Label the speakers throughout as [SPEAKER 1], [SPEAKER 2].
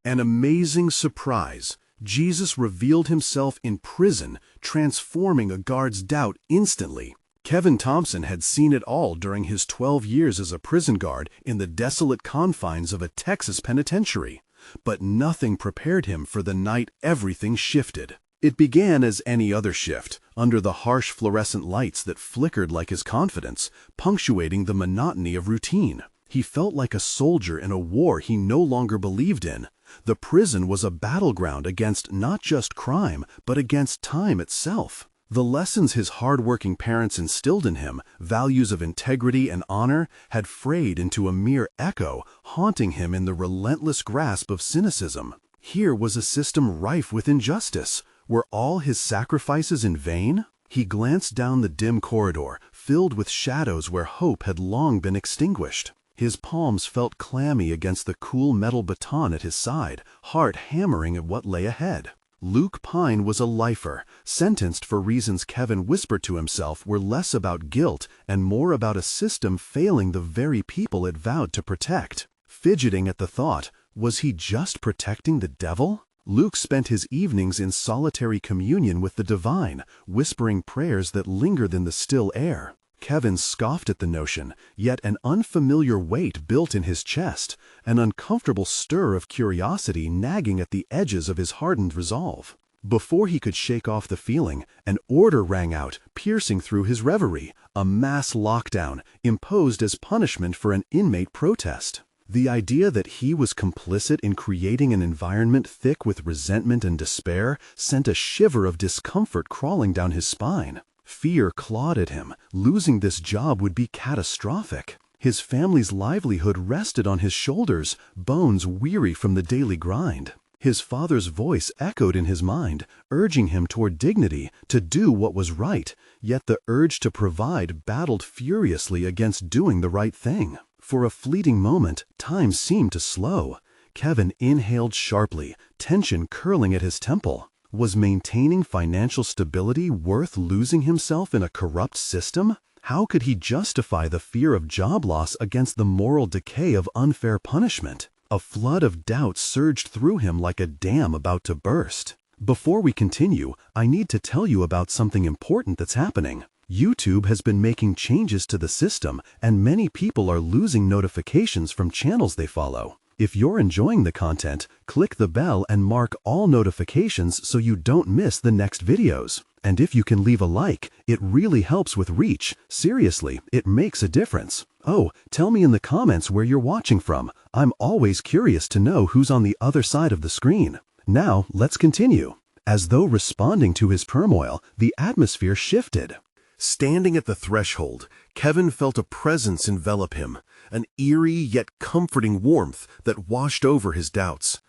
[SPEAKER 1] An amazing surprise. Jesus revealed himself in prison, transforming a guard's doubt instantly. Kevin Thompson had seen it all during his 12 years as a prison guard in the desolate confines of a Texas penitentiary. But nothing prepared him for the night everything shifted. It began as any other shift, under the harsh fluorescent lights that flickered like his confidence, punctuating the monotony of routine. He felt like a soldier in a war he no longer believed in. The prison was a battleground against not just crime, but against time itself. The lessons his hard-working parents instilled in him, values of integrity and honor, had frayed into a mere echo, haunting him in the relentless grasp of cynicism. Here was a system rife with injustice. Were all his sacrifices in vain? He glanced down the dim corridor, filled with shadows where hope had long been extinguished. His palms felt clammy against the cool metal baton at his side, heart hammering at what lay ahead. Luke Pine was a lifer, sentenced for reasons Kevin whispered to himself were less about guilt and more about a system failing the very people it vowed to protect. Fidgeting at the thought, was he just protecting the devil? Luke spent his evenings in solitary communion with the divine, whispering prayers that lingered in the still air. Kevin scoffed at the notion, yet an unfamiliar weight built in his chest, an uncomfortable stir of curiosity nagging at the edges of his hardened resolve. Before he could shake off the feeling, an order rang out, piercing through his reverie, a mass lockdown, imposed as punishment for an inmate protest. The idea that he was complicit in creating an environment thick with resentment and despair sent a shiver of discomfort crawling down his spine. Fear clawed at him. Losing this job would be catastrophic. His family's livelihood rested on his shoulders, bones weary from the daily grind. His father's voice echoed in his mind, urging him toward dignity, to do what was right, yet the urge to provide battled furiously against doing the right thing. For a fleeting moment, time seemed to slow. Kevin inhaled sharply, tension curling at his temple. Was maintaining financial stability worth losing himself in a corrupt system? How could he justify the fear of job loss against the moral decay of unfair punishment? A flood of doubt surged through him like a dam about to burst. Before we continue, I need to tell you about something important that's happening. YouTube has been making changes to the system, and many people are losing notifications from channels they follow. If you're enjoying the content, click the bell and mark all notifications so you don't miss the next videos. And if you can leave a like, it really helps with reach. Seriously, it makes a difference. Oh, tell me in the comments where you're watching from. I'm always curious to know who's on the other side of the screen. Now, let's continue. As though responding to his turmoil, the atmosphere shifted. Standing at the threshold, Kevin felt a presence envelop him, an eerie yet comforting warmth that washed over his doubts.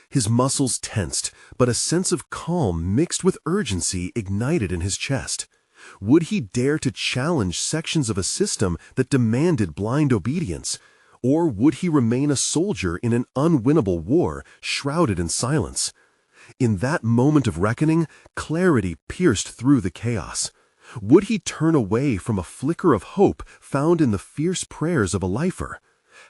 [SPEAKER 1] His muscles tensed, but a sense of calm mixed with urgency ignited in his chest. Would he dare to challenge sections of a system that demanded blind obedience? Or would he remain a soldier in an unwinnable war, shrouded in silence? In that moment of reckoning, clarity pierced through the chaos. Would he turn away from a flicker of hope found in the fierce prayers of a lifer?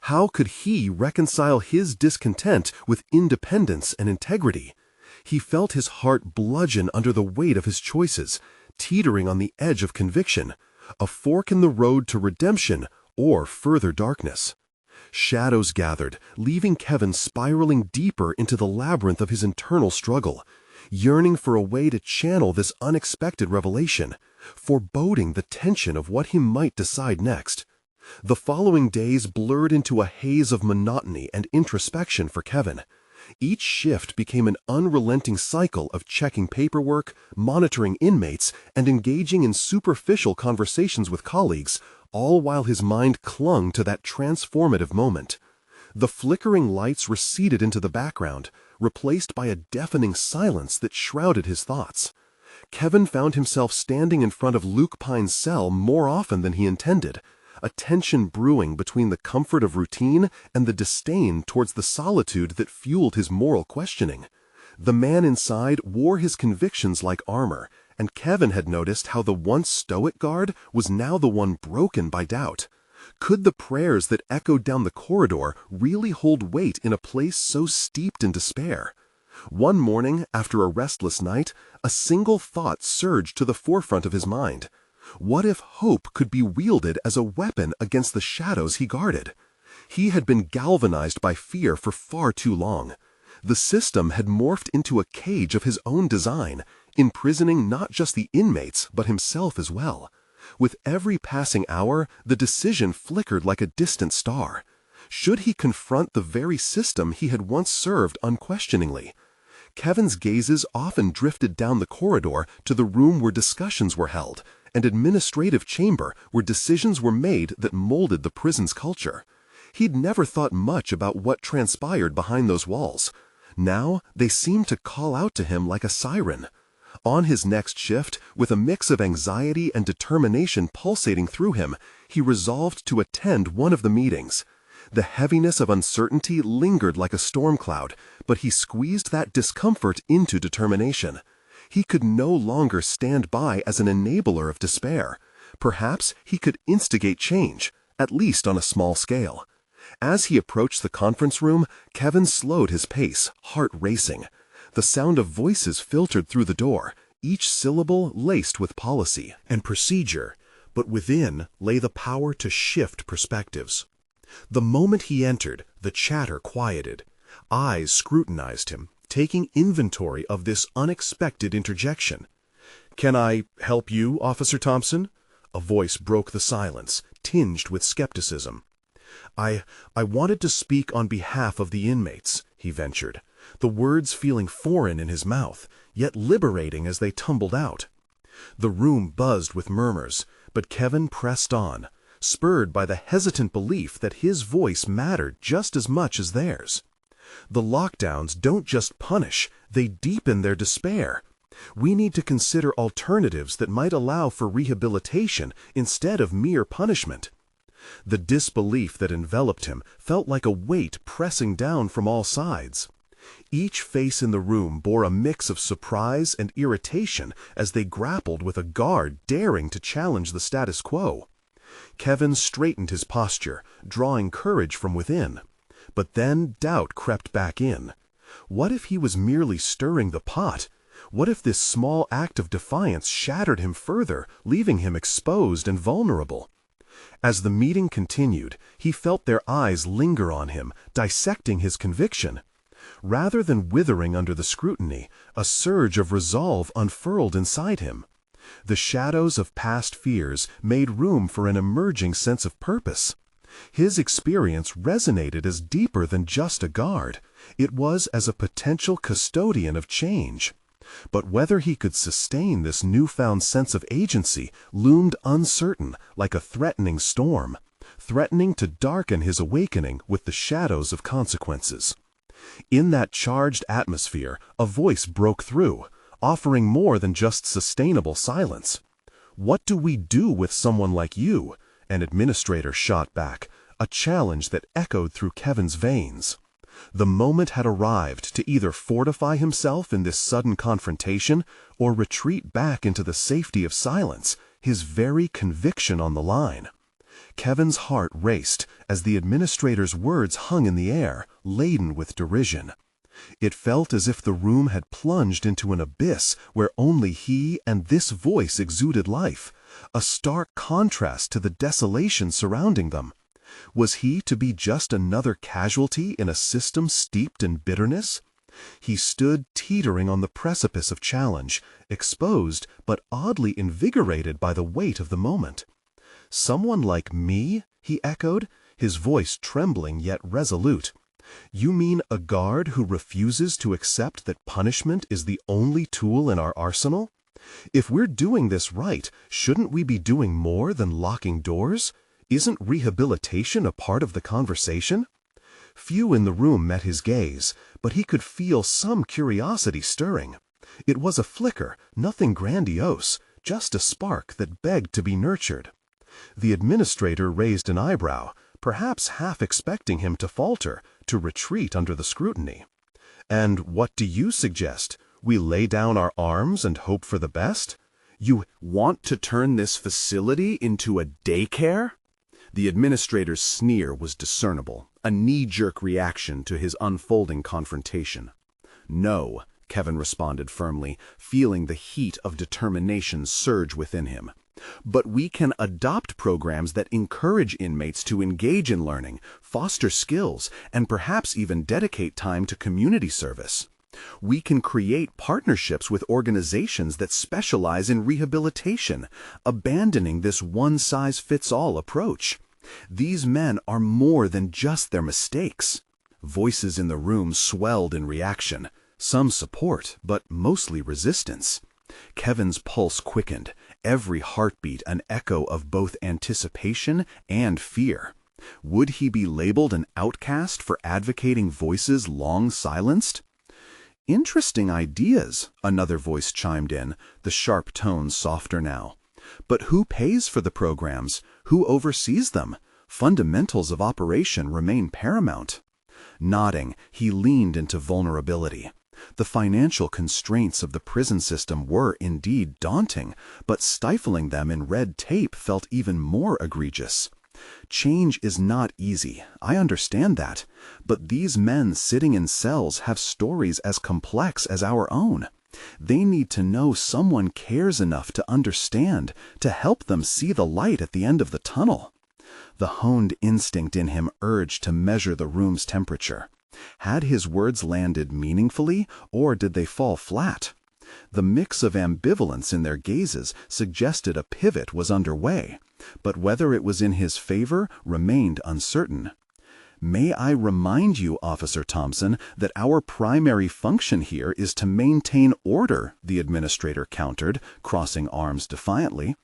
[SPEAKER 1] How could he reconcile his discontent with independence and integrity? He felt his heart bludgeon under the weight of his choices, teetering on the edge of conviction, a fork in the road to redemption or further darkness. Shadows gathered, leaving Kevin spiraling deeper into the labyrinth of his internal struggle, yearning for a way to channel this unexpected revelation, foreboding the tension of what he might decide next. The following days blurred into a haze of monotony and introspection for Kevin. Each shift became an unrelenting cycle of checking paperwork, monitoring inmates, and engaging in superficial conversations with colleagues, all while his mind clung to that transformative moment. The flickering lights receded into the background, replaced by a deafening silence that shrouded his thoughts. Kevin found himself standing in front of Luke Pine's cell more often than he intended, a tension brewing between the comfort of routine and the disdain towards the solitude that fueled his moral questioning. The man inside wore his convictions like armor, and Kevin had noticed how the once stoic guard was now the one broken by doubt. Could the prayers that echoed down the corridor really hold weight in a place so steeped in despair? One morning, after a restless night, a single thought surged to the forefront of his mind. What if hope could be wielded as a weapon against the shadows he guarded? He had been galvanized by fear for far too long. The system had morphed into a cage of his own design, imprisoning not just the inmates, but himself as well. With every passing hour, the decision flickered like a distant star. Should he confront the very system he had once served unquestioningly? Kevin's gazes often drifted down the corridor to the room where discussions were held, an administrative chamber where decisions were made that molded the prison's culture. He'd never thought much about what transpired behind those walls. Now they seemed to call out to him like a siren. On his next shift, with a mix of anxiety and determination pulsating through him, he resolved to attend one of the meetings. The heaviness of uncertainty lingered like a storm cloud, but he squeezed that discomfort into determination. He could no longer stand by as an enabler of despair. Perhaps he could instigate change, at least on a small scale. As he approached the conference room, Kevin slowed his pace, heart racing. The sound of voices filtered through the door, each syllable laced with policy and procedure, but within lay the power to shift perspectives. The moment he entered, the chatter quieted. Eyes scrutinized him, taking inventory of this unexpected interjection. "Can I help you, Officer Thompson?" A voice broke the silence, tinged with skepticism. I wanted to speak on behalf of the inmates," he ventured, the words feeling foreign in his mouth, yet liberating as they tumbled out. The room buzzed with murmurs, but Kevin pressed on, spurred by the hesitant belief that his voice mattered just as much as theirs. The lockdowns don't just punish, they deepen their despair. We need to consider alternatives that might allow for rehabilitation instead of mere punishment. The disbelief that enveloped him felt like a weight pressing down from all sides. Each face in the room bore a mix of surprise and irritation as they grappled with a guard daring to challenge the status quo. Kevin straightened his posture, drawing courage from within. But then doubt crept back in. What if he was merely stirring the pot? What if this small act of defiance shattered him further, leaving him exposed and vulnerable? As the meeting continued, he felt their eyes linger on him, dissecting his conviction. Rather than withering under the scrutiny, a surge of resolve unfurled inside him. The shadows of past fears made room for an emerging sense of purpose. His experience resonated as deeper than just a guard. It was as a potential custodian of change. But whether he could sustain this newfound sense of agency loomed uncertain, like a threatening storm, threatening to darken his awakening with the shadows of consequences. In that charged atmosphere, a voice broke through, offering more than just sustainable silence. "What do we do with someone like you?" an administrator shot back, a challenge that echoed through Kevin's veins. The moment had arrived to either fortify himself in this sudden confrontation or retreat back into the safety of silence, his very conviction on the line. Kevin's heart raced as the administrator's words hung in the air, laden with derision. It felt as if the room had plunged into an abyss where only he and this voice exuded life, a stark contrast to the desolation surrounding them. Was he to be just another casualty in a system steeped in bitterness? He stood teetering on the precipice of challenge, exposed but oddly invigorated by the weight of the moment. "Someone like me?" he echoed, his voice trembling yet resolute. "You mean a guard who refuses to accept that punishment is the only tool in our arsenal? If we're doing this right, shouldn't we be doing more than locking doors? Isn't rehabilitation a part of the conversation?" Few in the room met his gaze, but he could feel some curiosity stirring. It was a flicker, nothing grandiose, just a spark that begged to be nurtured. The administrator raised an eyebrow, perhaps half expecting him to falter, to retreat under the scrutiny. "And what do you suggest? We lay down our arms and hope for the best? You want to turn this facility into a daycare?" The administrator's sneer was discernible, a knee-jerk reaction to his unfolding confrontation. "No," Kevin responded firmly, feeling the heat of determination surge within him. "But we can adopt programs that encourage inmates to engage in learning, foster skills, and perhaps even dedicate time to community service. We can create partnerships with organizations that specialize in rehabilitation, abandoning this one-size-fits-all approach. These men are more than just their mistakes." Voices in the room swelled in reaction, some support, but mostly resistance. Kevin's pulse quickened, every heartbeat an echo of both anticipation and fear. Would he be labeled an outcast for advocating voices long silenced? "Interesting ideas," another voice chimed in, the sharp tones softer now. "But who pays for the programs? Who oversees them? Fundamentals of operation remain paramount." Nodding, he leaned into vulnerability. The financial constraints of the prison system were indeed daunting, but stifling them in red tape felt even more egregious. "Change is not easy, I understand that, but these men sitting in cells have stories as complex as our own. They need to know someone cares enough to understand, to help them see the light at the end of the tunnel." The honed instinct in him urged to measure the room's temperature. Had his words landed meaningfully, or did they fall flat? The mix of ambivalence in their gazes suggested a pivot was underway, but whether it was in his favor remained uncertain. "May I remind you, Officer Thompson, that our primary function here is to maintain order," the administrator countered, crossing arms defiantly.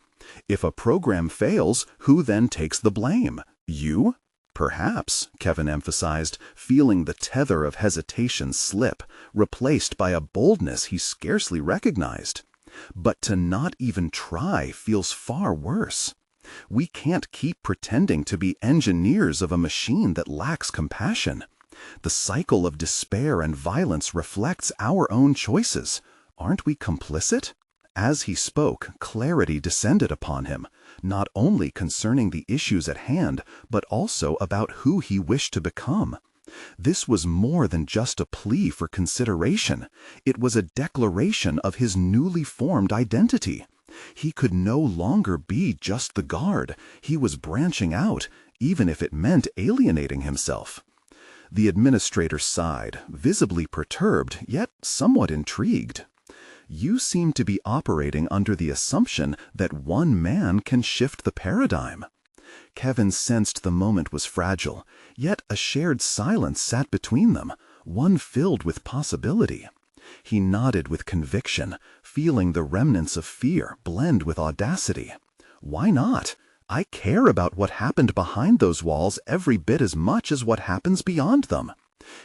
[SPEAKER 1] "If a program fails, who then takes the blame? You?" "Perhaps," Kevin emphasized, feeling the tether of hesitation slip, replaced by a boldness he scarcely recognized. "But to not even try feels far worse. We can't keep pretending to be engineers of a machine that lacks compassion. The cycle of despair and violence reflects our own choices. Aren't we complicit?" As he spoke, clarity descended upon him, not only concerning the issues at hand, but also about who he wished to become. This was more than just a plea for consideration. It was a declaration of his newly formed identity. He could no longer be just the guard. He was branching out, even if it meant alienating himself. The administrator sighed, visibly perturbed, yet somewhat intrigued. "You seem to be operating under the assumption that one man can shift the paradigm." Kevin sensed the moment was fragile, yet a shared silence sat between them, one filled with possibility. He nodded with conviction, feeling the remnants of fear blend with audacity. "Why not? I care about what happened behind those walls every bit as much as what happens beyond them.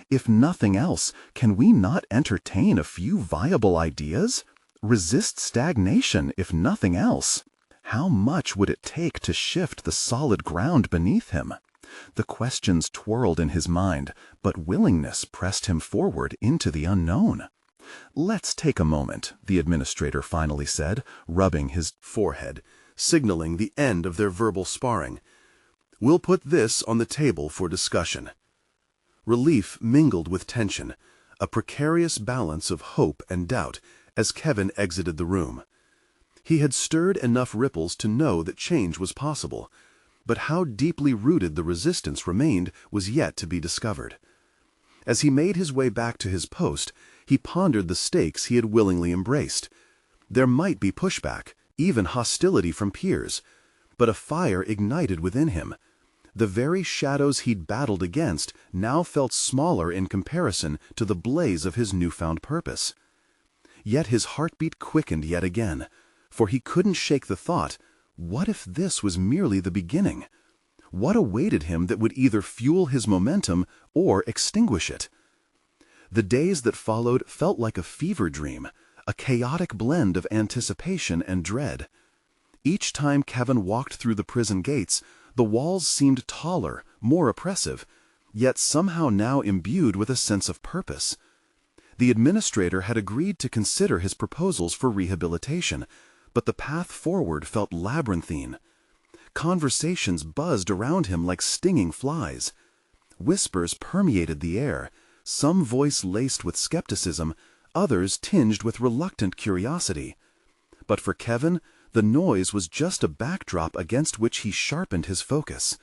[SPEAKER 1] If nothing else, can we not entertain a few viable ideas? Resist stagnation, if nothing else. How much would it take to shift the solid ground beneath him?" The questions twirled in his mind, but willingness pressed him forward into the unknown. "Let's take a moment," the administrator finally said, rubbing his forehead, signaling the end of their verbal sparring. "We'll put this on the table for discussion." Relief mingled with tension, a precarious balance of hope and doubt, as Kevin exited the room. He had stirred enough ripples to know that change was possible, but how deeply rooted the resistance remained was yet to be discovered. As he made his way back to his post, he pondered the stakes he had willingly embraced. There might be pushback, even hostility from peers, but a fire ignited within him. The very shadows he'd battled against now felt smaller in comparison to the blaze of his newfound purpose. Yet his heartbeat quickened yet again, for he couldn't shake the thought, what if this was merely the beginning? What awaited him that would either fuel his momentum or extinguish it? The days that followed felt like a fever dream, a chaotic blend of anticipation and dread. Each time Kevin walked through the prison gates, the walls seemed taller, more oppressive, yet somehow now imbued with a sense of purpose. The administrator had agreed to consider his proposals for rehabilitation, but the path forward felt labyrinthine. Conversations buzzed around him like stinging flies. Whispers permeated the air, some voice laced with skepticism, others tinged with reluctant curiosity. But for Kevin, the noise was just a backdrop against which he sharpened his focus.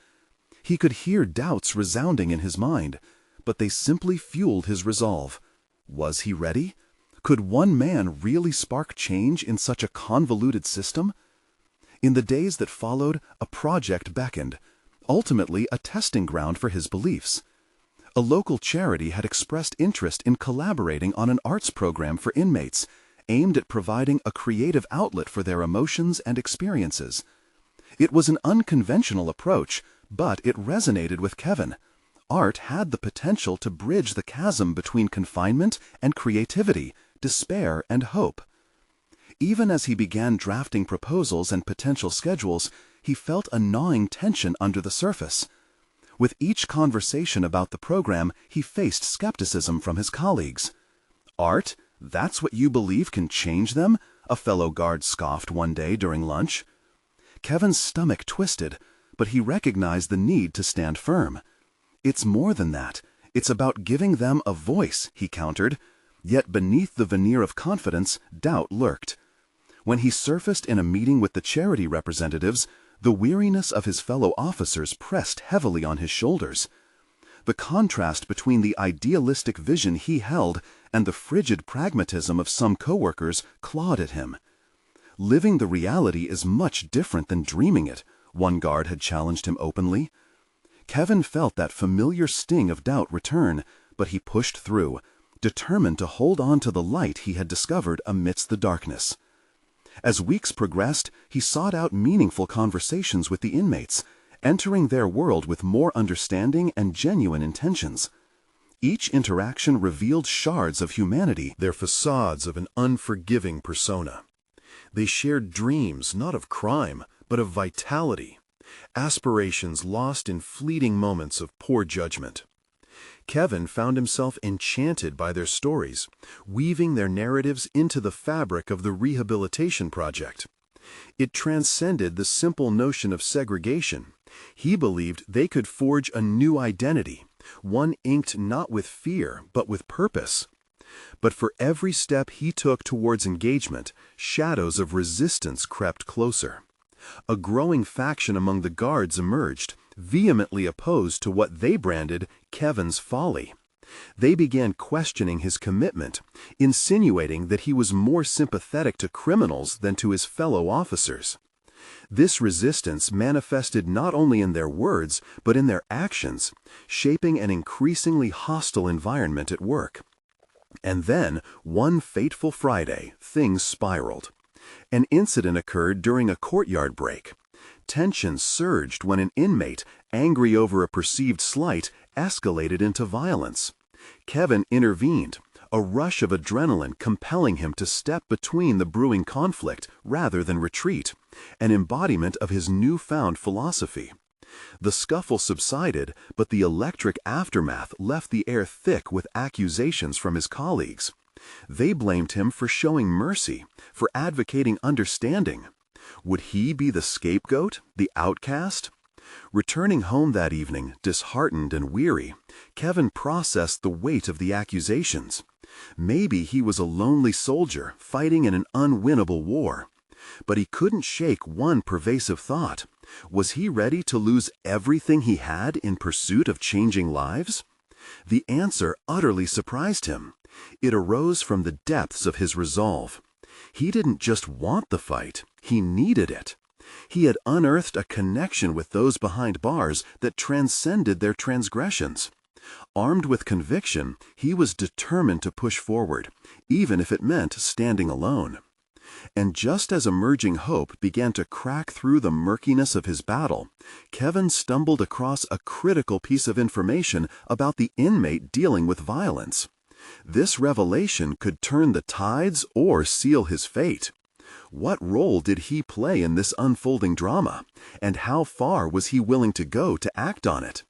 [SPEAKER 1] He could hear doubts resounding in his mind, but they simply fueled his resolve. Was he ready? Could one man really spark change in such a convoluted system? In the days that followed, a project beckoned, ultimately a testing ground for his beliefs. A local charity had expressed interest in collaborating on an arts program for inmates, aimed at providing a creative outlet for their emotions and experiences. It was an unconventional approach, but it resonated with Kevin. Art had the potential to bridge the chasm between confinement and creativity, despair and hope. Even as he began drafting proposals and potential schedules, he felt a gnawing tension under the surface. With each conversation about the program, he faced skepticism from his colleagues. "Art? That's what you believe can change them?" a fellow guard scoffed one day during lunch. Kevin's stomach twisted, but he recognized the need to stand firm. "It's more than that. It's about giving them a voice," he countered. Yet beneath the veneer of confidence, doubt lurked. When he surfaced in a meeting with the charity representatives, the weariness of his fellow officers pressed heavily on his shoulders. The contrast between the idealistic vision he held and the frigid pragmatism of some coworkers clawed at him. "Living the reality is much different than dreaming it," one guard had challenged him openly. Kevin felt that familiar sting of doubt return, but he pushed through, determined to hold on to the light he had discovered amidst the darkness. As weeks progressed, he sought out meaningful conversations with the inmates, entering their world with more understanding and genuine intentions. Each interaction revealed shards of humanity, their facades of an unforgiving persona. They shared dreams not of crime, but of vitality, aspirations lost in fleeting moments of poor judgment. Kevin found himself enchanted by their stories, weaving their narratives into the fabric of the rehabilitation project. It transcended the simple notion of segregation. He believed they could forge a new identity, one inked not with fear, but with purpose. But for every step he took towards engagement, shadows of resistance crept closer. A growing faction among the guards emerged, vehemently opposed to what they branded Kevin's folly. They began questioning his commitment, insinuating that he was more sympathetic to criminals than to his fellow officers. This resistance manifested not only in their words, but in their actions, shaping an increasingly hostile environment at work. And then, one fateful Friday, things spiraled. An incident occurred during a courtyard break. Tension surged when an inmate, angry over a perceived slight, escalated into violence. Kevin intervened, a rush of adrenaline compelling him to step between the brewing conflict rather than retreat, an embodiment of his newfound philosophy. The scuffle subsided, but the electric aftermath left the air thick with accusations from his colleagues. They blamed him for showing mercy, for advocating understanding. Would he be the scapegoat, the outcast? Returning home that evening, disheartened and weary, Kevin processed the weight of the accusations. Maybe he was a lonely soldier fighting in an unwinnable war. But he couldn't shake one pervasive thought. Was he ready to lose everything he had in pursuit of changing lives? The answer utterly surprised him. It arose from the depths of his resolve. He didn't just want the fight, he needed it. He had unearthed a connection with those behind bars that transcended their transgressions. Armed with conviction, he was determined to push forward, even if it meant standing alone. And just as emerging hope began to crack through the murkiness of his battle, Kevin stumbled across a critical piece of information about the inmate dealing with violence. This revelation could turn the tides or seal his fate. What role did he play in this unfolding drama, and how far was he willing to go to act on it?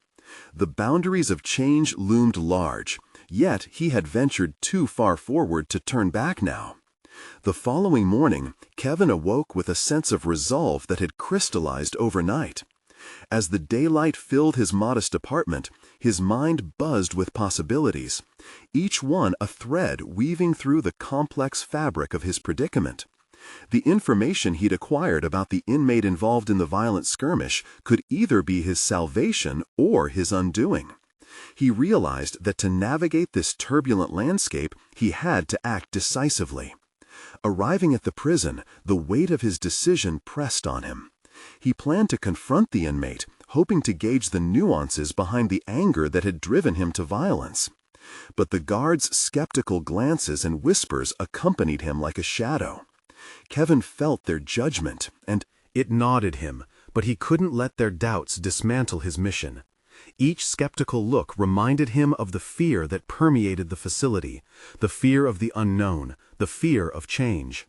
[SPEAKER 1] The boundaries of change loomed large, yet he had ventured too far forward to turn back now. The following morning, Kevin awoke with a sense of resolve that had crystallized overnight. As the daylight filled his modest apartment, his mind buzzed with possibilities, each one a thread weaving through the complex fabric of his predicament. The information he'd acquired about the inmate involved in the violent skirmish could either be his salvation or his undoing. He realized that to navigate this turbulent landscape, he had to act decisively. Arriving at the prison, the weight of his decision pressed on him. He planned to confront the inmate, hoping to gauge the nuances behind the anger that had driven him to violence. But the guards' skeptical glances and whispers accompanied him like a shadow. Kevin felt their judgment, and it gnawed him, but he couldn't let their doubts dismantle his mission. Each skeptical look reminded him of the fear that permeated the facility, the fear of the unknown, the fear of change.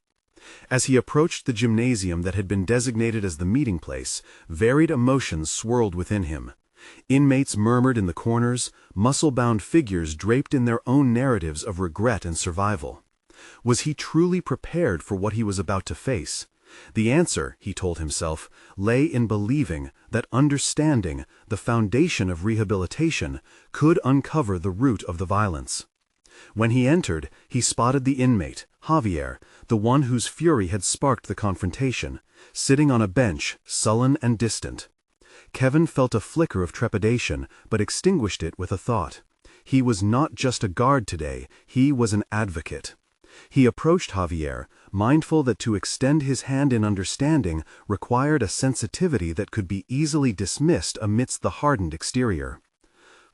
[SPEAKER 1] As he approached the gymnasium that had been designated as the meeting place, varied emotions swirled within him. Inmates murmured in the corners, muscle-bound figures draped in their own narratives of regret and survival. Was he truly prepared for what he was about to face? The answer, he told himself, lay in believing that understanding, the foundation of rehabilitation, could uncover the root of the violence. When he entered, he spotted the inmate, Javier, the one whose fury had sparked the confrontation, sitting on a bench, sullen and distant. Kevin felt a flicker of trepidation, but extinguished it with a thought. He was not just a guard today, he was an advocate. He approached Javier, mindful that to extend his hand in understanding required a sensitivity that could be easily dismissed amidst the hardened exterior.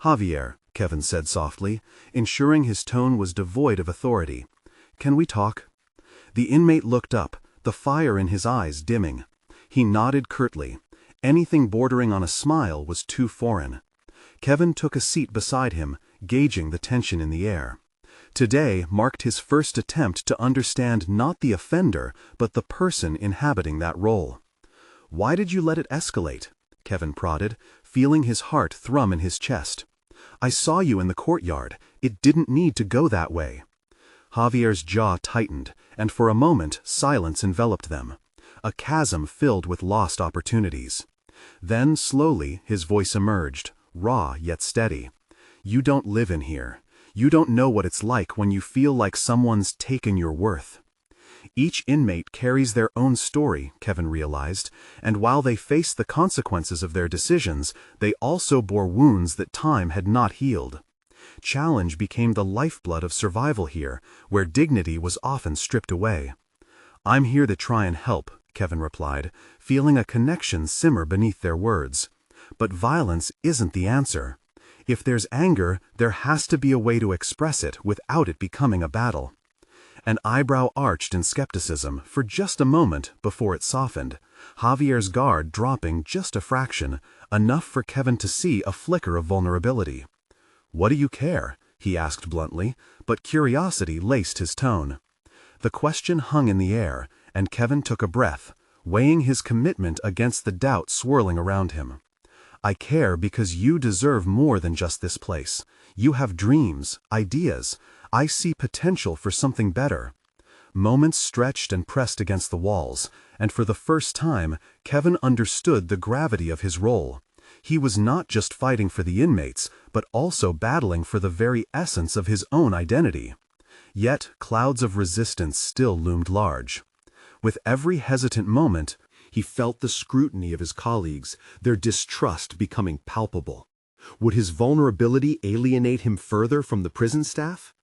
[SPEAKER 1] "Javier," Kevin said softly, ensuring his tone was devoid of authority, "can we talk?" The inmate looked up, the fire in his eyes dimming. He nodded curtly. Anything bordering on a smile was too foreign. Kevin took a seat beside him, gauging the tension in the air. Today marked his first attempt to understand not the offender, but the person inhabiting that role. "Why did you let it escalate?" Kevin prodded, feeling his heart thrum in his chest. "I saw you in the courtyard. It didn't need to go that way." Javier's jaw tightened, and for a moment silence enveloped them. A chasm filled with lost opportunities. Then, slowly, his voice emerged, raw yet steady. "You don't live in here. You don't know what it's like when you feel like someone's taken your worth." Each inmate carries their own story, Kevin realized, and while they faced the consequences of their decisions, they also bore wounds that time had not healed. Challenge became the lifeblood of survival here, where dignity was often stripped away. "I'm here to try and help," Kevin replied, feeling a connection simmer beneath their words. "But violence isn't the answer. If there's anger, there has to be a way to express it without it becoming a battle." An eyebrow arched in skepticism for just a moment before it softened, Javier's guard dropping just a fraction, enough for Kevin to see a flicker of vulnerability. "What do you care?" he asked bluntly, but curiosity laced his tone. The question hung in the air, and Kevin took a breath, weighing his commitment against the doubt swirling around him. "I care because you deserve more than just this place. You have dreams, ideas. I see potential for something better." Moments stretched and pressed against the walls, and for the first time, Kevin understood the gravity of his role. He was not just fighting for the inmates, but also battling for the very essence of his own identity. Yet, clouds of resistance still loomed large. With every hesitant moment, he felt the scrutiny of his colleagues, their distrust becoming palpable. Would his vulnerability alienate him further from the prison staff?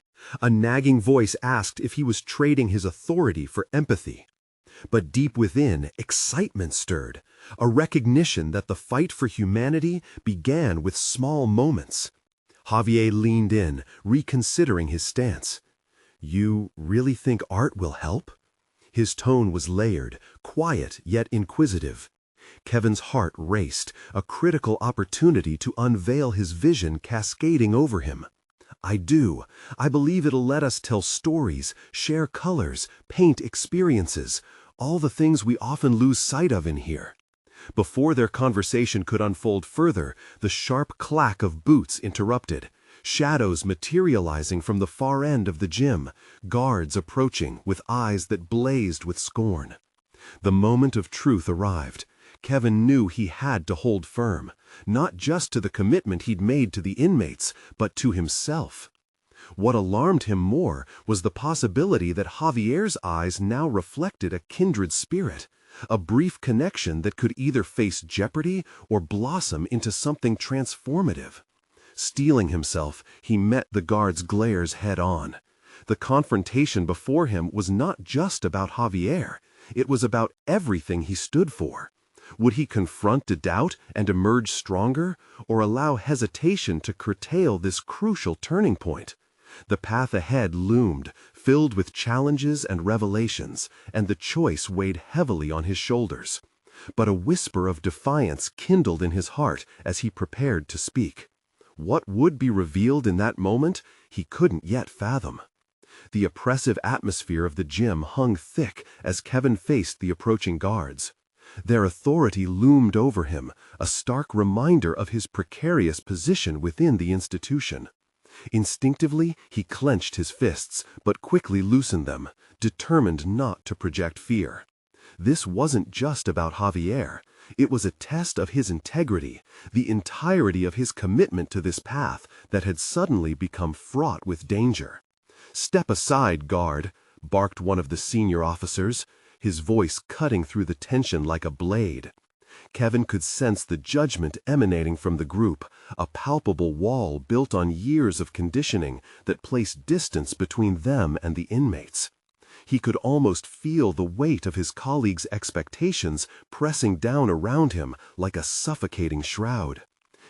[SPEAKER 1] A nagging voice asked if he was trading his authority for empathy. But deep within, excitement stirred, a recognition that the fight for humanity began with small moments. Javier leaned in, reconsidering his stance. "You really think art will help?" His tone was layered, quiet yet inquisitive. Kevin's heart raced, a critical opportunity to unveil his vision cascading over him. "I do. I believe it'll let us tell stories, share colors, paint experiences, all the things we often lose sight of in here." Before their conversation could unfold further, the sharp clack of boots interrupted. shadows materializing from the far end of the gym, guards approaching with eyes that blazed with scorn. The moment of truth arrived. Kevin knew he had to hold firm, not just to the commitment he'd made to the inmates, but to himself. What alarmed him more was the possibility that Javier's eyes now reflected a kindred spirit, a brief connection that could either face jeopardy or blossom into something transformative. Steeling himself, he met the guard's glares head-on. The confrontation before him was not just about Javier, it was about everything he stood for. Would he confront a doubt and emerge stronger, or allow hesitation to curtail this crucial turning point? The path ahead loomed, filled with challenges and revelations, and the choice weighed heavily on his shoulders. But a whisper of defiance kindled in his heart as he prepared to speak. What would be revealed in that moment, he couldn't yet fathom. The oppressive atmosphere of the gym hung thick as Kevin faced the approaching guards. Their authority loomed over him, a stark reminder of his precarious position within the institution. Instinctively, he clenched his fists, but quickly loosened them, determined not to project fear. This wasn't just about Javier. It was a test of his integrity, the entirety of his commitment to this path that had suddenly become fraught with danger. "Step aside, guard," barked one of the senior officers, his voice cutting through the tension like a blade. Kevin could sense the judgment emanating from the group, a palpable wall built on years of conditioning that placed distance between them and the inmates. He could almost feel the weight of his colleagues' expectations pressing down around him like a suffocating shroud.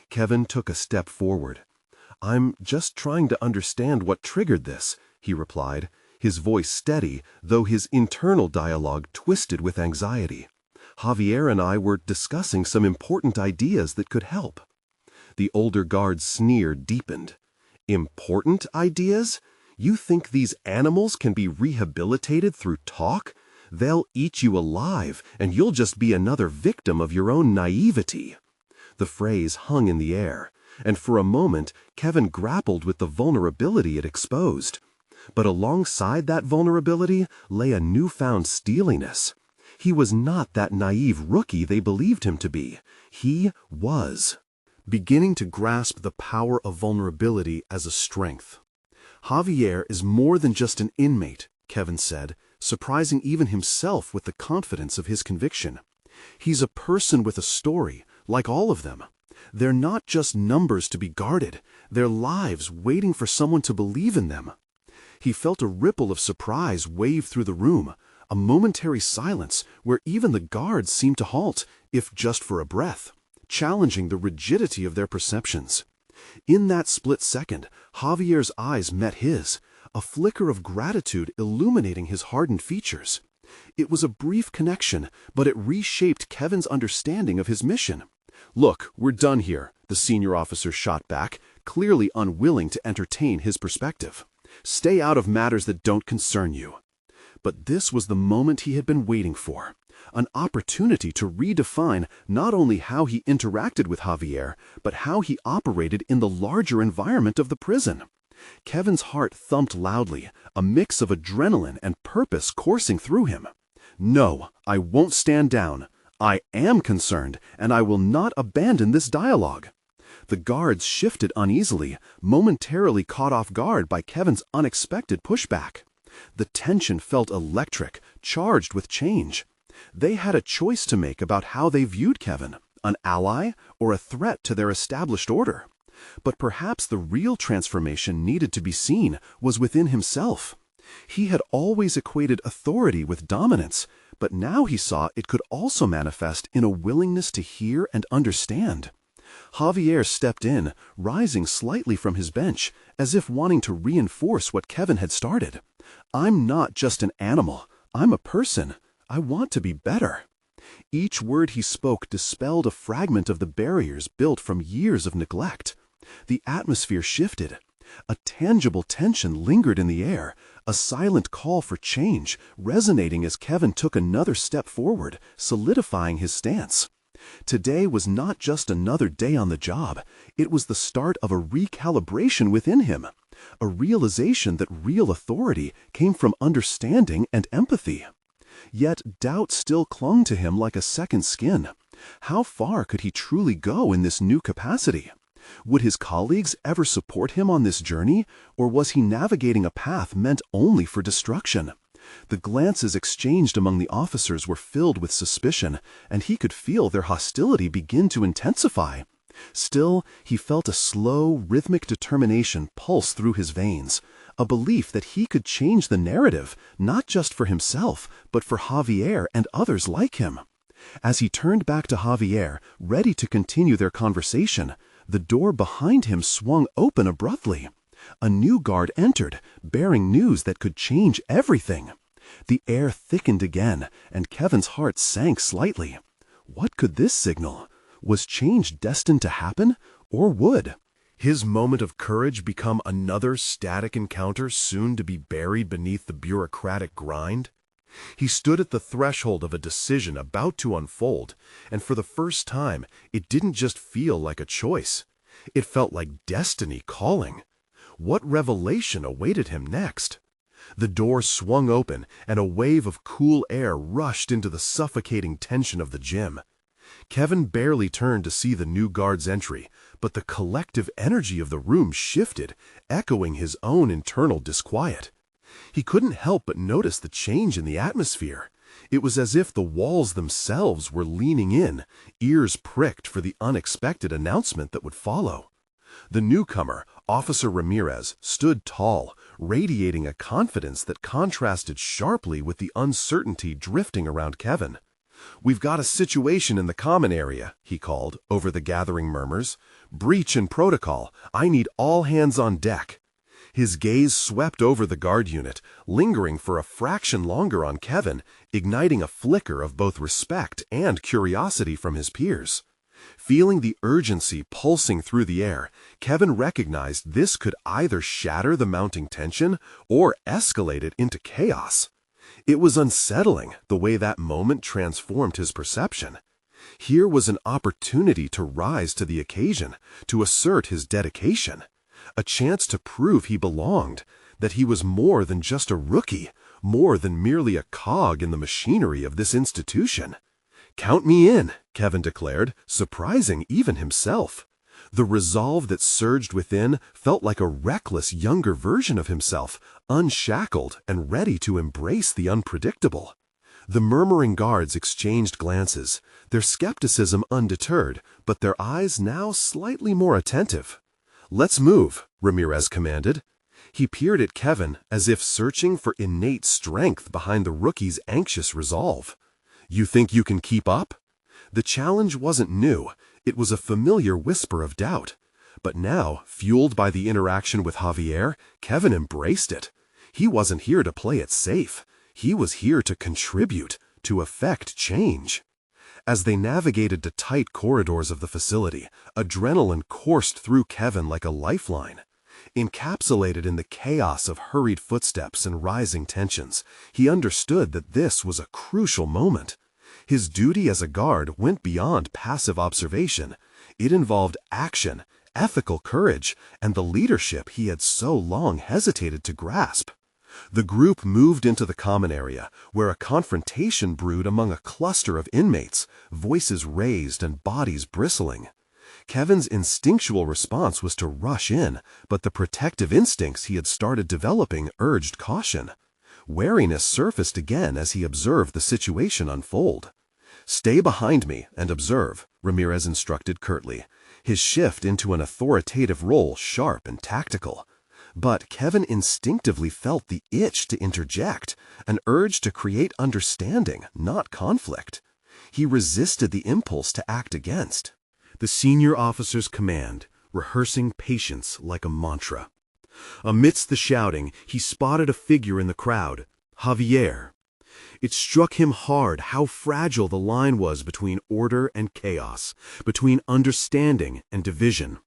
[SPEAKER 1] Kevin took a step forward. "I'm just trying to understand what triggered this," he replied, his voice steady, though his internal dialogue twisted with anxiety. "Javier and I were discussing some important ideas that could help." The older guard's sneer deepened. "Important ideas? You think these animals can be rehabilitated through talk? They'll eat you alive, and you'll just be another victim of your own naivety." The phrase hung in the air, and for a moment Kevin grappled with the vulnerability it exposed. But alongside that vulnerability lay a newfound steeliness. He was not that naive rookie they believed him to be. He was beginning to grasp the power of vulnerability as a strength. "Javier is more than just an inmate," Kevin said, surprising even himself with the confidence of his conviction. "He's a person with a story, like all of them. They're not just numbers to be guarded, they're lives waiting for someone to believe in them." He felt a ripple of surprise wave through the room, a momentary silence where even the guards seemed to halt, if just for a breath, challenging the rigidity of their perceptions. In that split second, Javier's eyes met his, a flicker of gratitude illuminating his hardened features. It was a brief connection, but it reshaped Kevin's understanding of his mission. "Look, we're done here," the senior officer shot back, clearly unwilling to entertain his perspective. "Stay out of matters that don't concern you." But this was the moment he had been waiting for, an opportunity to redefine not only how he interacted with Javier, but how he operated in the larger environment of the prison. Kevin's heart thumped loudly, a mix of adrenaline and purpose coursing through him. "No, I won't stand down. I am concerned, and I will not abandon this dialogue." The guards shifted uneasily, momentarily caught off guard by Kevin's unexpected pushback. The tension felt electric, charged with change. They had a choice to make about how they viewed Kevin, an ally or a threat to their established order. But perhaps the real transformation needed to be seen was within himself. He had always equated authority with dominance, but now he saw it could also manifest in a willingness to hear and understand. Javier stepped in, rising slightly from his bench, as if wanting to reinforce what Kevin had started. "I'm not just an animal. I'm a person. I want to be better." Each word he spoke dispelled a fragment of the barriers built from years of neglect. The atmosphere shifted. A tangible tension lingered in the air, a silent call for change, resonating as Kevin took another step forward, solidifying his stance. Today was not just another day on the job, it was the start of a recalibration within him, a realization that real authority came from understanding and empathy. Yet doubt still clung to him like a second skin. How far could he truly go in this new capacity? Would his colleagues ever support him on this journey, or was he navigating a path meant only for destruction? The glances exchanged among the officers were filled with suspicion, and he could feel their hostility begin to intensify. Still, he felt a slow, rhythmic determination pulse through his veins, a belief that he could change the narrative, not just for himself, but for Javier and others like him. As he turned back to Javier, ready to continue their conversation, the door behind him swung open abruptly. A new guard entered, bearing news that could change everything. The air thickened again, and Kevin's heart sank slightly. What could this signal? Was change destined to happen, or would his moment of courage become another static encounter soon to be buried beneath the bureaucratic grind? He stood at the threshold of a decision about to unfold, and for the first time, it didn't just feel like a choice. It felt like destiny calling. What revelation awaited him next? The door swung open, and a wave of cool air rushed into the suffocating tension of the gym. Kevin barely turned to see the new guard's entry, but the collective energy of the room shifted, echoing his own internal disquiet. He couldn't help but notice the change in the atmosphere. It was as if the walls themselves were leaning in, ears pricked for the unexpected announcement that would follow. The newcomer, Officer Ramirez, stood tall, radiating a confidence that contrasted sharply with the uncertainty drifting around Kevin. "We've got a situation in the common area," he called, over the gathering murmurs. "Breach in protocol. I need all hands on deck." His gaze swept over the guard unit, lingering for a fraction longer on Kevin, igniting a flicker of both respect and curiosity from his peers. Feeling the urgency pulsing through the air, Kevin recognized this could either shatter the mounting tension or escalate it into chaos. It was unsettling the way that moment transformed his perception. Here was an opportunity to rise to the occasion, to assert his dedication. A chance to prove he belonged, that he was more than just a rookie, more than merely a cog in the machinery of this institution. "Count me in," Kevin declared, surprising even himself. The resolve that surged within felt like a reckless younger version of himself, unshackled and ready to embrace the unpredictable. The murmuring guards exchanged glances, their skepticism undeterred, but their eyes now slightly more attentive. "Let's move," Ramirez commanded. He peered at Kevin as if searching for innate strength behind the rookie's anxious resolve. "You think you can keep up?" The challenge wasn't new. It was a familiar whisper of doubt. But now, fueled by the interaction with Javier, Kevin embraced it. He wasn't here to play it safe. He was here to contribute, to effect change. As they navigated the tight corridors of the facility, adrenaline coursed through Kevin like a lifeline. Encapsulated in the chaos of hurried footsteps and rising tensions, he understood that this was a crucial moment. His duty as a guard went beyond passive observation. It involved action, ethical courage, and the leadership he had so long hesitated to grasp. The group moved into the common area, where a confrontation brewed among a cluster of inmates, voices raised and bodies bristling. Kevin's instinctual response was to rush in, but the protective instincts he had started developing urged caution. Wariness surfaced again as he observed the situation unfold. "Stay behind me and observe," Ramirez instructed curtly, his shift into an authoritative role sharp and tactical. But Kevin instinctively felt the itch to interject, an urge to create understanding, not conflict. He resisted the impulse to act against. The senior officer's command, rehearsing patience like a mantra. Amidst the shouting, he spotted a figure in the crowd, Javier. It struck him hard how fragile the line was between order and chaos, between understanding and division.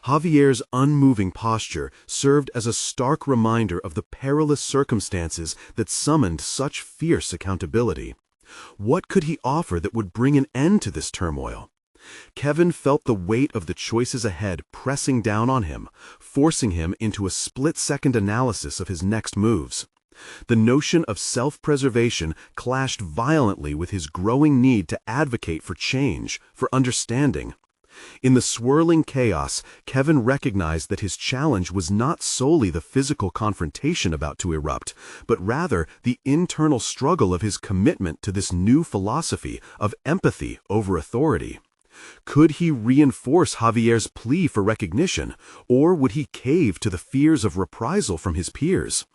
[SPEAKER 1] Javier's unmoving posture served as a stark reminder of the perilous circumstances that summoned such fierce accountability. What could he offer that would bring an end to this turmoil? Kevin felt the weight of the choices ahead pressing down on him, forcing him into a split-second analysis of his next moves. The notion of self-preservation clashed violently with his growing need to advocate for change, for understanding. In the swirling chaos, Kevin recognized that his challenge was not solely the physical confrontation about to erupt, but rather the internal struggle of his commitment to this new philosophy of empathy over authority. Could he reinforce Javier's plea for recognition, or would he cave to the fears of reprisal from his peers?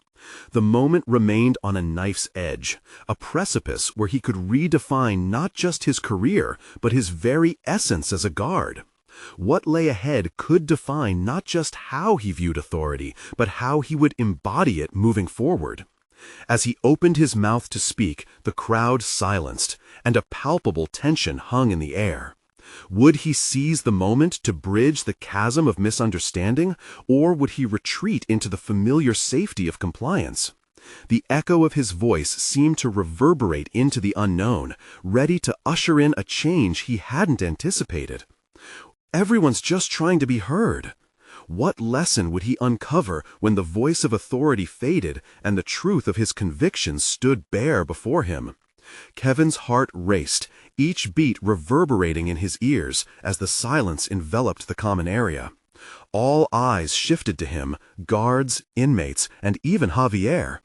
[SPEAKER 1] The moment remained on a knife's edge, a precipice where he could redefine not just his career, but his very essence as a guard. What lay ahead could define not just how he viewed authority, but how he would embody it moving forward. As he opened his mouth to speak, the crowd silenced, and a palpable tension hung in the air. Would he seize the moment to bridge the chasm of misunderstanding, or would he retreat into the familiar safety of compliance? The echo of his voice seemed to reverberate into the unknown, ready to usher in a change he hadn't anticipated. Everyone's just trying to be heard. What lesson would he uncover when the voice of authority faded and the truth of his convictions stood bare before him? Kevin's heart raced, each beat reverberating in his ears as the silence enveloped the common area. All eyes shifted to him, guards, inmates, and even Javier.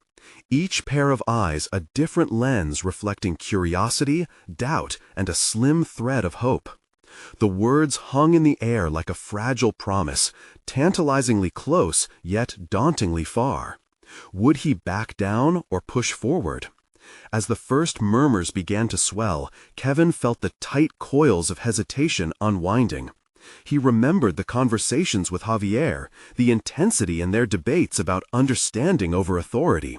[SPEAKER 1] Each pair of eyes a different lens reflecting curiosity, doubt, and a slim thread of hope. The words hung in the air like a fragile promise, tantalizingly close, yet dauntingly far. Would he back down or push forward? As the first murmurs began to swell, Kevin felt the tight coils of hesitation unwinding. He remembered the conversations with Javier, the intensity in their debates about understanding over authority.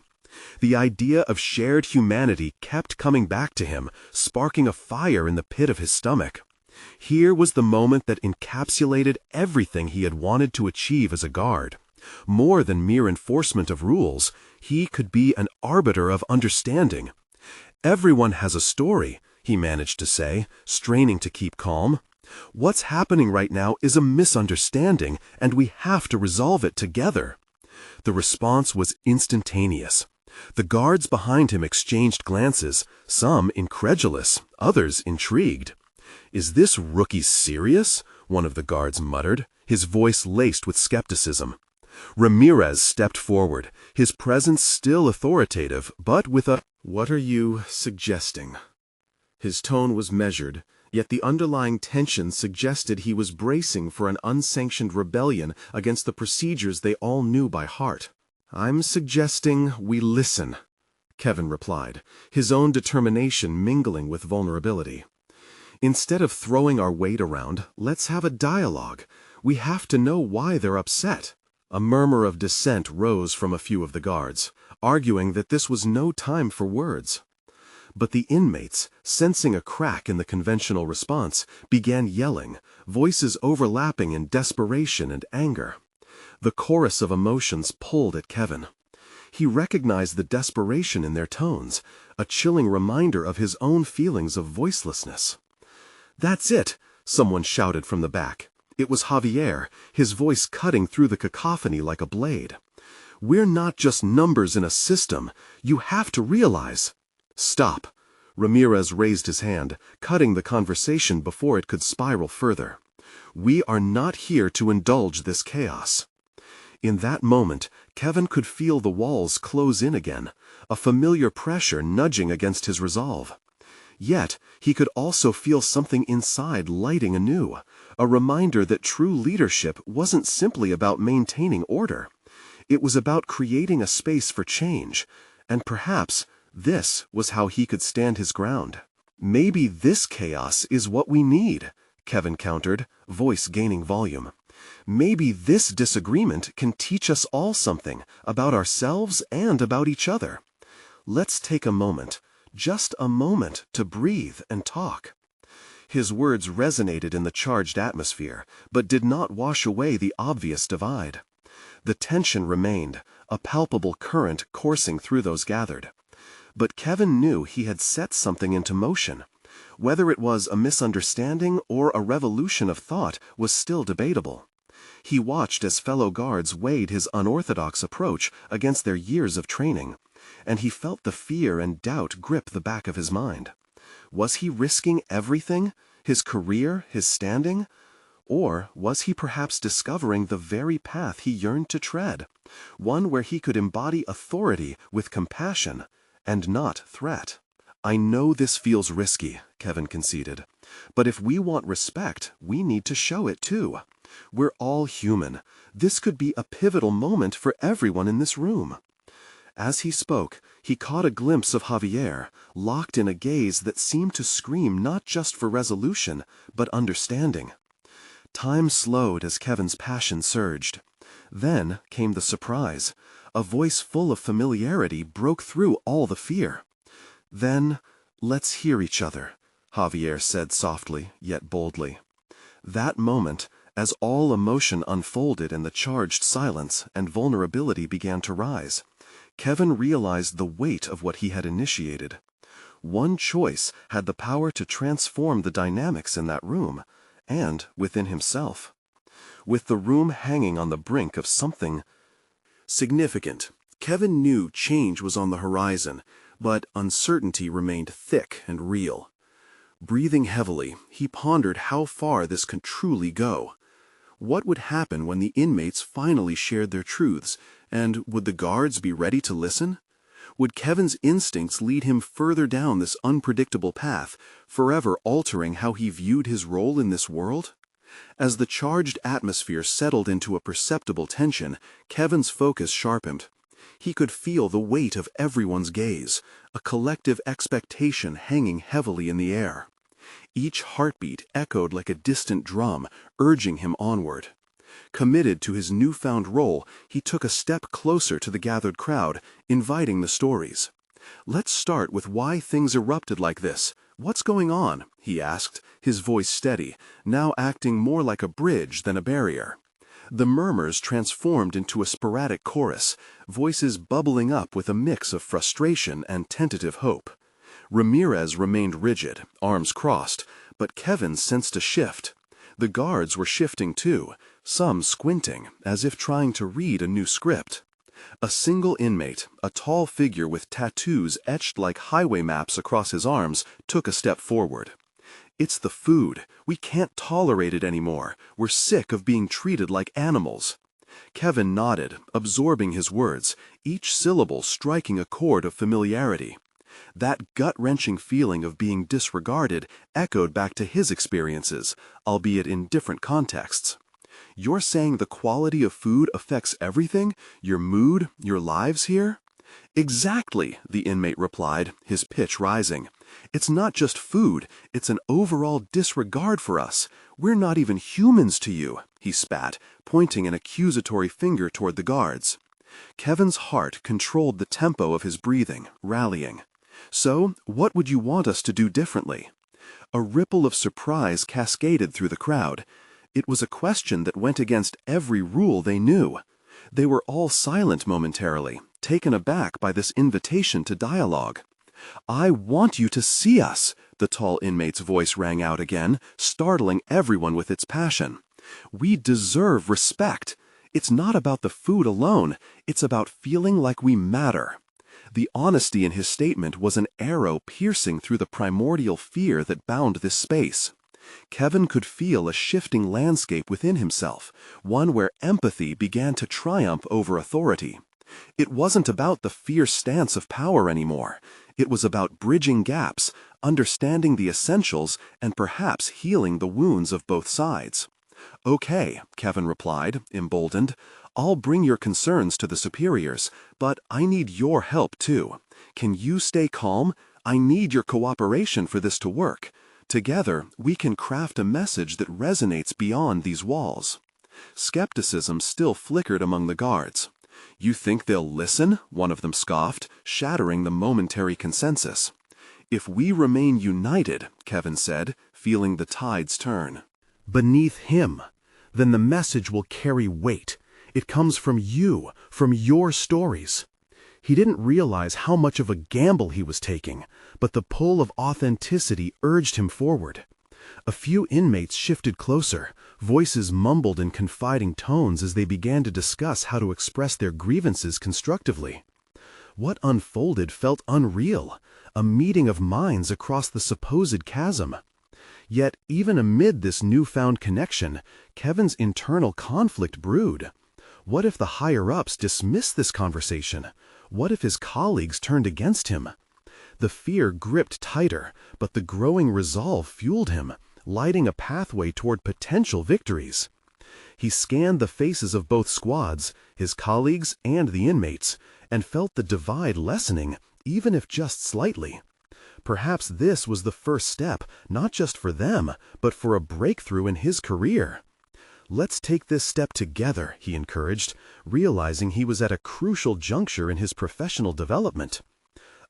[SPEAKER 1] The idea of shared humanity kept coming back to him, sparking a fire in the pit of his stomach. Here was the moment that encapsulated everything he had wanted to achieve as a guard. More than mere enforcement of rules, he could be an arbiter of understanding. "Everyone has a story," he managed to say, straining to keep calm. "What's happening right now is a misunderstanding, and we have to resolve it together." The response was instantaneous. The guards behind him exchanged glances, some incredulous, others intrigued. "Is this rookie serious?" one of the guards muttered, his voice laced with skepticism. Ramirez stepped forward, his presence still authoritative, but with a, "What are you suggesting?" His tone was measured, yet the underlying tension suggested he was bracing for an unsanctioned rebellion against the procedures they all knew by heart. "I'm suggesting we listen," Kevin replied, his own determination mingling with vulnerability. "Instead of throwing our weight around, let's have a dialogue. We have to know why they're upset." A murmur of dissent rose from a few of the guards, arguing that this was no time for words. But the inmates, sensing a crack in the conventional response, began yelling, voices overlapping in desperation and anger. The chorus of emotions pulled at Kevin. He recognized the desperation in their tones, a chilling reminder of his own feelings of voicelessness. "That's it!" someone shouted from the back. It was Javier, his voice cutting through the cacophony like a blade. "We're not just numbers in a system. You have to realize—" "Stop!" Ramirez raised his hand, cutting the conversation before it could spiral further. "We are not here to indulge this chaos." In that moment, Kevin could feel the walls close in again, a familiar pressure nudging against his resolve. Yet, he could also feel something inside lighting anew, a reminder that true leadership wasn't simply about maintaining order. It was about creating a space for change, and perhaps this was how he could stand his ground. "Maybe this chaos is what we need," Kevin countered, voice gaining volume. "Maybe this disagreement can teach us all something about ourselves and about each other. Let's take a moment. Just a moment to breathe and talk." His words resonated in the charged atmosphere, but did not wash away the obvious divide. The tension remained, a palpable current coursing through those gathered. But Kevin knew he had set something into motion. Whether it was a misunderstanding or a revolution of thought was still debatable. He watched as fellow guards weighed his unorthodox approach against their years of training, and he felt the fear and doubt grip the back of his mind. Was he risking everything? His career, his standing? Or was he perhaps discovering the very path he yearned to tread, one where he could embody authority with compassion and not threat? "I know this feels risky," Kevin conceded, "but if we want respect, we need to show it too. We're all human. This could be a pivotal moment for everyone in this room." As he spoke, he caught a glimpse of Javier, locked in a gaze that seemed to scream not just for resolution, but understanding. Time slowed as Kevin's passion surged. Then came the surprise. A voice full of familiarity broke through all the fear. "Then, let's hear each other," Javier said softly, yet boldly. That moment, as all emotion unfolded in the charged silence and vulnerability began to rise, Kevin realized the weight of what he had initiated. One choice had the power to transform the dynamics in that room, and within himself. With the room hanging on the brink of something significant, Kevin knew change was on the horizon, but uncertainty remained thick and real. Breathing heavily, he pondered how far this could truly go. What would happen when the inmates finally shared their truths, and would the guards be ready to listen? Would Kevin's instincts lead him further down this unpredictable path, forever altering how he viewed his role in this world? As the charged atmosphere settled into a perceptible tension, Kevin's focus sharpened. He could feel the weight of everyone's gaze, a collective expectation hanging heavily in the air. Each heartbeat echoed like a distant drum, urging him onward. Committed to his newfound role, he took a step closer to the gathered crowd, inviting the stories. "Let's start with why things erupted like this. What's going on?" he asked, his voice steady, now acting more like a bridge than a barrier. The murmurs transformed into a sporadic chorus, voices bubbling up with a mix of frustration and tentative hope. Ramirez remained rigid, arms crossed, but Kevin sensed a shift. The guards were shifting too, some squinting, as if trying to read a new script. A single inmate, a tall figure with tattoos etched like highway maps across his arms, took a step forward. "It's the food. We can't tolerate it anymore. We're sick of being treated like animals." Kevin nodded, absorbing his words, each syllable striking a chord of familiarity. That gut-wrenching feeling of being disregarded echoed back to his experiences, albeit in different contexts. "You're saying the quality of food affects everything? Your mood, your lives here?" "Exactly," the inmate replied, his pitch rising. "It's not just food, it's an overall disregard for us. We're not even humans to you," he spat, pointing an accusatory finger toward the guards. Kevin's heart controlled the tempo of his breathing, rallying. "So, what would you want us to do differently?" A ripple of surprise cascaded through the crowd. It was a question that went against every rule they knew. They were all silent momentarily, taken aback by this invitation to dialogue. "I want you to see us," the tall inmate's voice rang out again, startling everyone with its passion. "We deserve respect. It's not about the food alone, it's about feeling like we matter." The honesty in his statement was an arrow piercing through the primordial fear that bound this space. Kevin could feel a shifting landscape within himself, one where empathy began to triumph over authority. It wasn't about the fierce stance of power anymore. It was about bridging gaps, understanding the essentials, and perhaps healing the wounds of both sides. "Okay," Kevin replied, emboldened. "I'll bring your concerns to the superiors, but I need your help too. Can you stay calm? I need your cooperation for this to work. Together, we can craft a message that resonates beyond these walls." Skepticism still flickered among the guards. "You think they'll listen?" one of them scoffed, shattering the momentary consensus. "If we remain united," Kevin said, feeling the tides turn, "beneath him, then the message will carry weight. It comes from you, from your stories." He didn't realize how much of a gamble he was taking, but the pull of authenticity urged him forward. A few inmates shifted closer, voices mumbled in confiding tones as they began to discuss how to express their grievances constructively. What unfolded felt unreal, a meeting of minds across the supposed chasm. Yet, even amid this newfound connection, Kevin's internal conflict brewed. What if the higher-ups dismissed this conversation? What if his colleagues turned against him? The fear gripped tighter, but the growing resolve fueled him, lighting a pathway toward potential victories. He scanned the faces of both squads, his colleagues and the inmates, and felt the divide lessening, even if just slightly. Perhaps this was the first step, not just for them, but for a breakthrough in his career. "Let's take this step together," he encouraged, realizing he was at a crucial juncture in his professional development.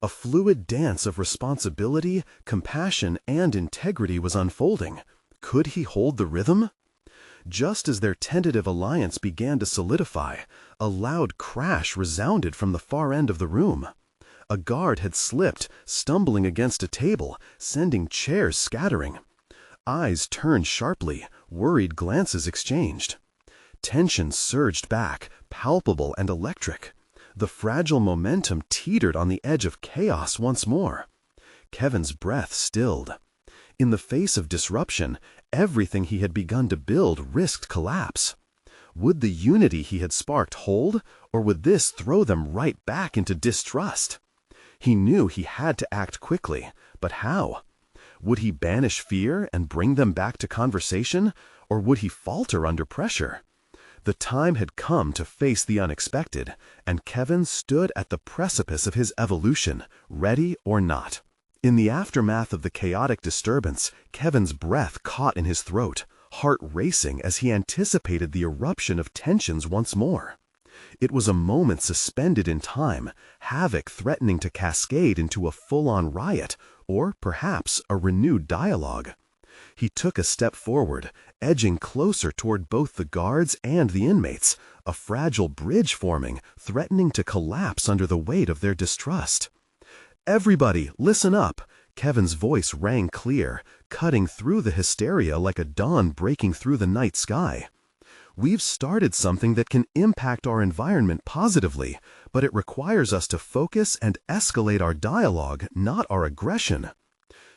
[SPEAKER 1] A fluid dance of responsibility, compassion, and integrity was unfolding. Could he hold the rhythm? Just as their tentative alliance began to solidify, a loud crash resounded from the far end of the room. A guard had slipped, stumbling against a table, sending chairs scattering. Eyes turned sharply, worried glances exchanged. Tension surged back, palpable and electric. The fragile momentum teetered on the edge of chaos once more. Kevin's breath stilled. In the face of disruption, everything he had begun to build risked collapse. Would the unity he had sparked hold, or would this throw them right back into distrust? He knew he had to act quickly, but how? Would he banish fear and bring them back to conversation, or would he falter under pressure? The time had come to face the unexpected, and Kevin stood at the precipice of his evolution, ready or not. In the aftermath of the chaotic disturbance, Kevin's breath caught in his throat, heart racing as he anticipated the eruption of tensions once more. It was a moment suspended in time, havoc threatening to cascade into a full-on riot, or perhaps a renewed dialogue. He took a step forward, edging closer toward both the guards and the inmates, a fragile bridge forming, threatening to collapse under the weight of their distrust. "Everybody, listen up!" Kevin's voice rang clear, cutting through the hysteria like a dawn breaking through the night sky. "We've started something that can impact our environment positively, but it requires us to focus and escalate our dialogue, not our aggression."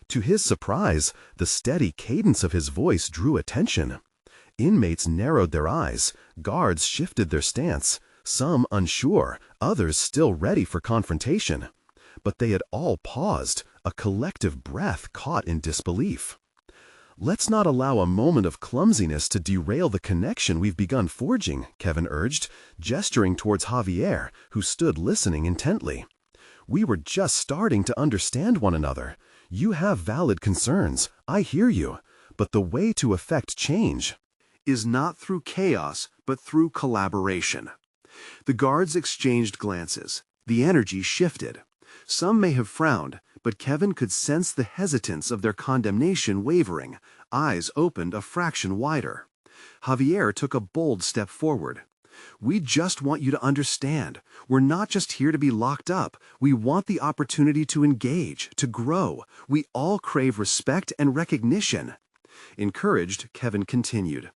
[SPEAKER 1] To his surprise, the steady cadence of his voice drew attention. Inmates narrowed their eyes, guards shifted their stance, some unsure, others still ready for confrontation. But they had all paused, a collective breath caught in disbelief. "Let's not allow a moment of clumsiness to derail the connection we've begun forging," Kevin urged, gesturing towards Javier, who stood listening intently. "We were just starting to understand one another. You have valid concerns, I hear you, but the way to effect change is not through chaos, but through collaboration." The guards exchanged glances. The energy shifted. Some may have frowned, but Kevin could sense the hesitance of their condemnation wavering, eyes opened a fraction wider. Javier took a bold step forward. "We just want you to understand. We're not just here to be locked up. We want the opportunity to engage, to grow. We all crave respect and recognition." Encouraged, Kevin continued,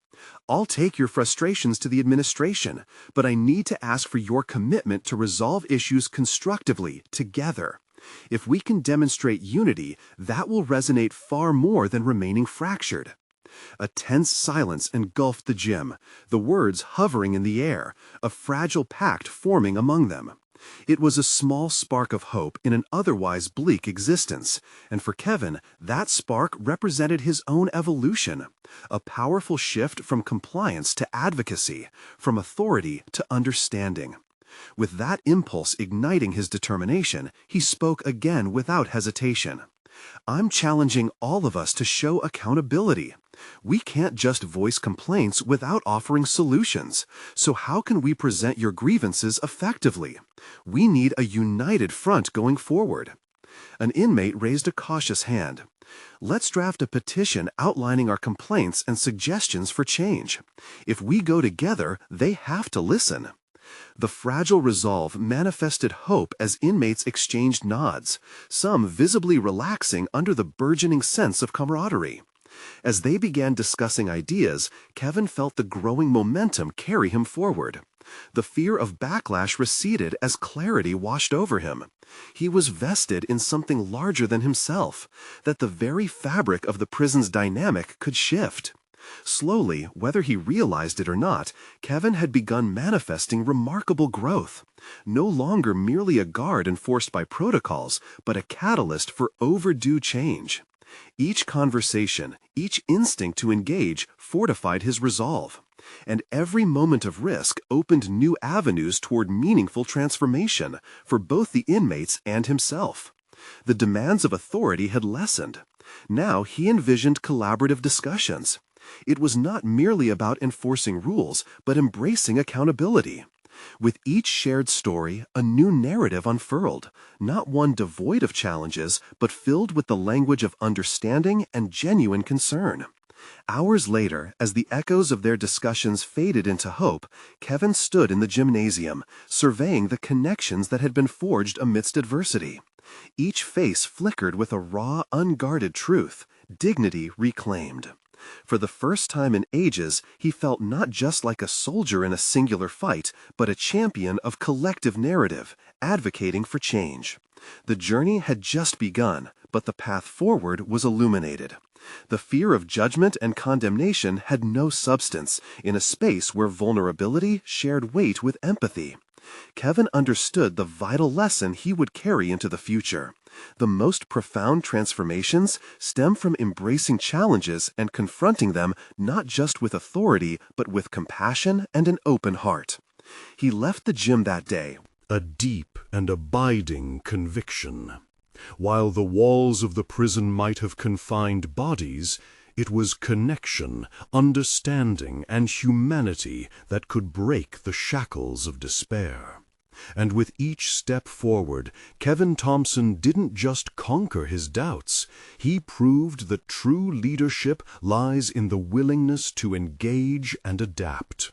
[SPEAKER 1] "I'll take your frustrations to the administration, but I need to ask for your commitment to resolve issues constructively, together. If we can demonstrate unity, that will resonate far more than remaining fractured." A tense silence engulfed the gym, the words hovering in the air, a fragile pact forming among them. It was a small spark of hope in an otherwise bleak existence, and for Kevin, that spark represented his own evolution, a powerful shift from compliance to advocacy, from authority to understanding. With that impulse igniting his determination, he spoke again without hesitation. "I'm challenging all of us to show accountability. We can't just voice complaints without offering solutions. So how can we present your grievances effectively? We need a united front going forward." An inmate raised a cautious hand. "Let's draft a petition outlining our complaints and suggestions for change. If we go together, they have to listen." The fragile resolve manifested hope as inmates exchanged nods, some visibly relaxing under the burgeoning sense of camaraderie. As they began discussing ideas, Kevin felt the growing momentum carry him forward. The fear of backlash receded as clarity washed over him. He was vested in something larger than himself, that the very fabric of the prison's dynamic could shift. Slowly, whether he realized it or not, Kevin had begun manifesting remarkable growth. No longer merely a guard enforced by protocols, but a catalyst for overdue change. Each conversation, each instinct to engage, fortified his resolve. And every moment of risk opened new avenues toward meaningful transformation for both the inmates and himself. The demands of authority had lessened. Now he envisioned collaborative discussions. It was not merely about enforcing rules, but embracing accountability. With each shared story, a new narrative unfurled, not one devoid of challenges, but filled with the language of understanding and genuine concern. Hours later, as the echoes of their discussions faded into hope, Kevin stood in the gymnasium, surveying the connections that had been forged amidst adversity. Each face flickered with a raw, unguarded truth, dignity reclaimed. For the first time in ages, he felt not just like a soldier in a singular fight, but a champion of collective narrative, advocating for change. The journey had just begun, but the path forward was illuminated. The fear of judgment and condemnation had no substance in a space where vulnerability shared weight with empathy. Kevin understood the vital lesson he would carry into the future. The most profound transformations stem from embracing challenges and confronting them not just with authority, but with compassion and an open heart. He left the gym that day,
[SPEAKER 2] a deep and abiding conviction. While the walls of the prison might have confined bodies, it was connection, understanding, and humanity that could break the shackles of despair. And with each step forward, Kevin Thompson didn't just conquer his doubts. He proved that true leadership lies in the willingness to engage and adapt.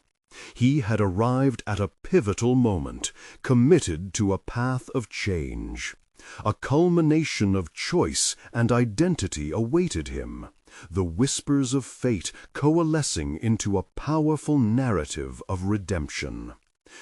[SPEAKER 2] He had arrived at a pivotal moment, committed to a path of change. A culmination of choice and identity awaited him, the whispers of fate coalescing into a powerful narrative of redemption.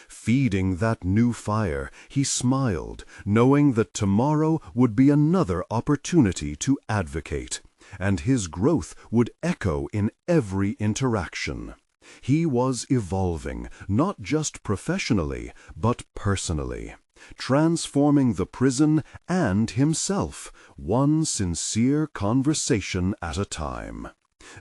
[SPEAKER 2] Feeding that new fire, he smiled, knowing that tomorrow would be another opportunity to advocate, and his growth would echo in every interaction. He was evolving, not just professionally, but personally, transforming the prison and himself, one sincere conversation at a time.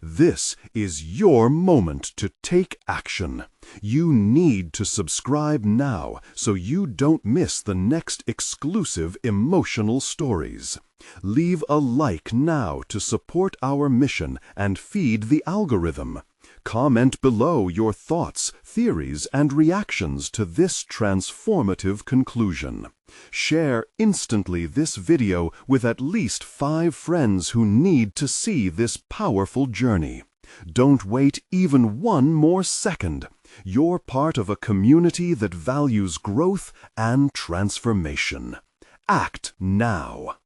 [SPEAKER 2] This is your moment to take action. You need to subscribe now so you don't miss the next exclusive emotional stories. Leave a like now to support our mission and feed the algorithm. Comment below your thoughts, theories, and reactions to this transformative conclusion. Share instantly this video with at least 5 friends who need to see this powerful journey. Don't wait even one more second. You're part of a community that values growth and transformation. Act now.